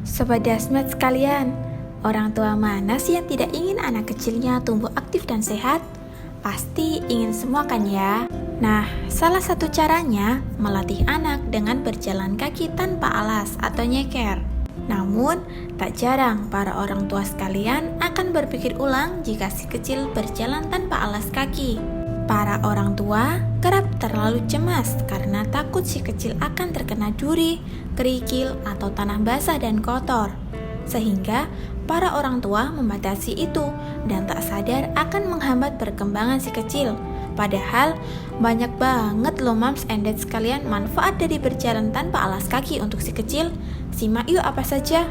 Sobat Dasmet sekalian, orang tua mana sih yang tidak ingin anak kecilnya tumbuh aktif dan sehat? Pasti ingin semua kan ya? Nah, salah satu caranya melatih anak dengan berjalan kaki tanpa alas atau nyeker. Namun, tak jarang para orang tua sekalian akan berpikir ulang jika si kecil berjalan tanpa alas kaki. Para orang tua kerap terlalu cemas karena takut si kecil akan terkena duri, kerikil, atau tanah basah dan kotor. Sehingga para orang tua membatasi itu dan tak sadar akan menghambat perkembangan si kecil. Padahal banyak banget loh moms and dad sekalian manfaat dari berjalan tanpa alas kaki untuk si kecil. Simak yuk apa saja.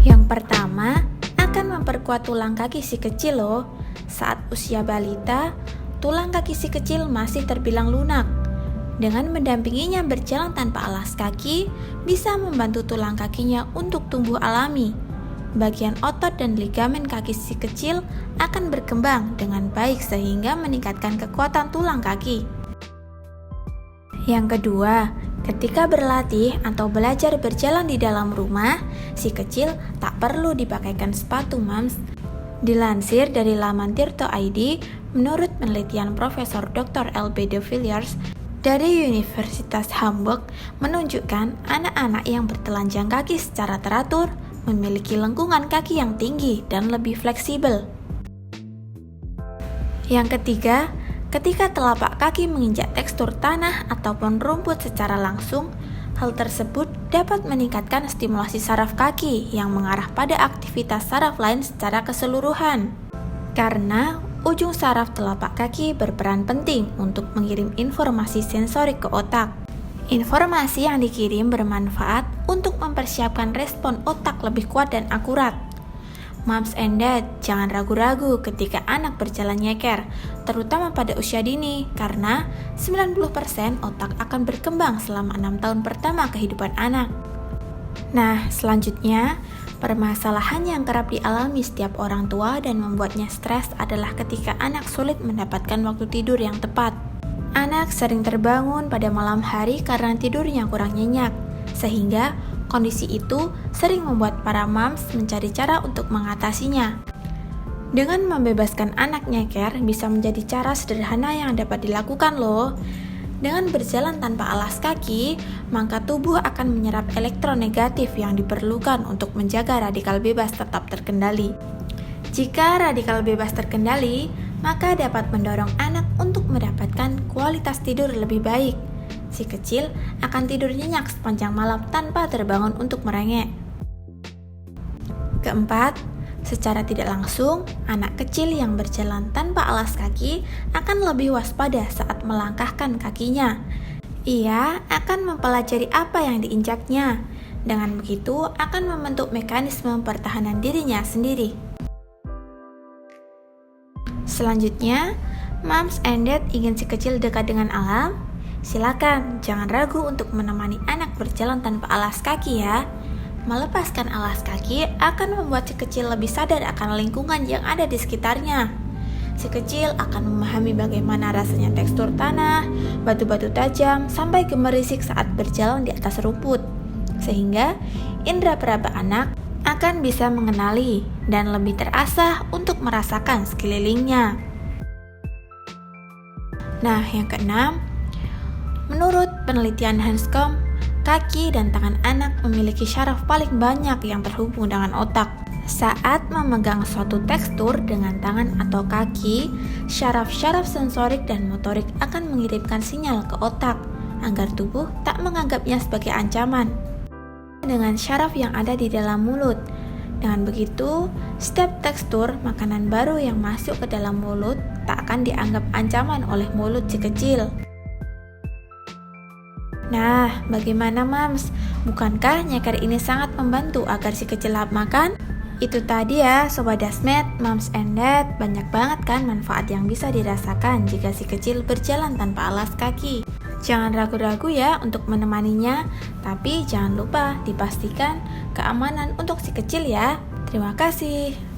Yang pertama, akan memperkuat tulang kaki si kecil loh. Saat usia balita, tulang kaki si kecil masih terbilang lunak. Dengan mendampinginya berjalan tanpa alas kaki, bisa membantu tulang kakinya untuk tumbuh alami. Bagian otot dan ligamen kaki si kecil akan berkembang dengan baik sehingga meningkatkan kekuatan tulang kaki. Yang kedua, ketika berlatih atau belajar berjalan di dalam rumah, si kecil tak perlu dipakaikan sepatu moms. Dilansir dari laman Tirto.id, menurut penelitian Profesor Dr. L.B. de Villiers dari Universitas Hamburg menunjukkan anak-anak yang bertelanjang kaki secara teratur memiliki lengkungan kaki yang tinggi dan lebih fleksibel. Yang ketiga, ketika telapak kaki menginjak tekstur tanah ataupun rumput secara langsung, hal tersebut dapat meningkatkan stimulasi saraf kaki yang mengarah pada aktivitas saraf lain secara keseluruhan. Karena ujung saraf telapak kaki berperan penting untuk mengirim informasi sensorik ke otak. Informasi yang dikirim bermanfaat untuk mempersiapkan respon otak lebih kuat dan akurat. Moms and dad, jangan ragu-ragu ketika anak berjalan nyeker, terutama pada usia dini, karena 90% otak akan berkembang selama 6 tahun pertama kehidupan anak. Nah, selanjutnya, permasalahan yang kerap dialami setiap orang tua dan membuatnya stres adalah ketika anak sulit mendapatkan waktu tidur yang tepat. Anak sering terbangun pada malam hari karena tidurnya kurang nyenyak, sehingga kondisi itu sering membuat para moms mencari cara untuk mengatasinya. Dengan membebaskan anak nyeker bisa menjadi cara sederhana yang dapat dilakukan loh. Dengan berjalan tanpa alas kaki, maka tubuh akan menyerap elektron negatif yang diperlukan untuk menjaga radikal bebas tetap terkendali. Jika radikal bebas terkendali, maka dapat mendorong anak untuk mendapatkan kualitas tidur lebih baik. Si kecil akan tidur nyenyak sepanjang malam tanpa terbangun untuk merengek. Keempat, secara tidak langsung, anak kecil yang berjalan tanpa alas kaki akan lebih waspada saat melangkahkan kakinya. Ia akan mempelajari apa yang diinjaknya. Dengan begitu, akan membentuk mekanisme pertahanan dirinya sendiri. Selanjutnya, moms and dad ingin si kecil dekat dengan alam? Silakan, jangan ragu untuk menemani anak berjalan tanpa alas kaki ya. Melepaskan alas kaki akan membuat si kecil lebih sadar akan lingkungan yang ada di sekitarnya. Si kecil akan memahami bagaimana rasanya tekstur tanah, batu-batu tajam, sampai gemerisik saat berjalan di atas rumput. Sehingga indera peraba anak akan bisa mengenali dan lebih terasah untuk merasakan sekelilingnya. Nah, yang keenam, menurut penelitian Hanscom, kaki dan tangan anak memiliki syaraf paling banyak yang terhubung dengan otak. Saat memegang suatu tekstur dengan tangan atau kaki, syaraf-syaraf sensorik dan motorik akan mengirimkan sinyal ke otak agar tubuh tak menganggapnya sebagai ancaman. Dengan syaraf yang ada di dalam mulut. Dengan begitu, setiap tekstur makanan baru yang masuk ke dalam mulut tak akan dianggap ancaman oleh mulut si kecil. Nah, bagaimana moms? Bukankah nyeker ini sangat membantu agar si kecil lahap makan? Itu tadi ya Sobat Dasmet, moms and dad, banyak banget kan manfaat yang bisa dirasakan jika si kecil berjalan tanpa alas kaki. Jangan ragu-ragu ya untuk menemaninya, tapi jangan lupa dipastikan keamanan untuk si kecil ya. Terima kasih.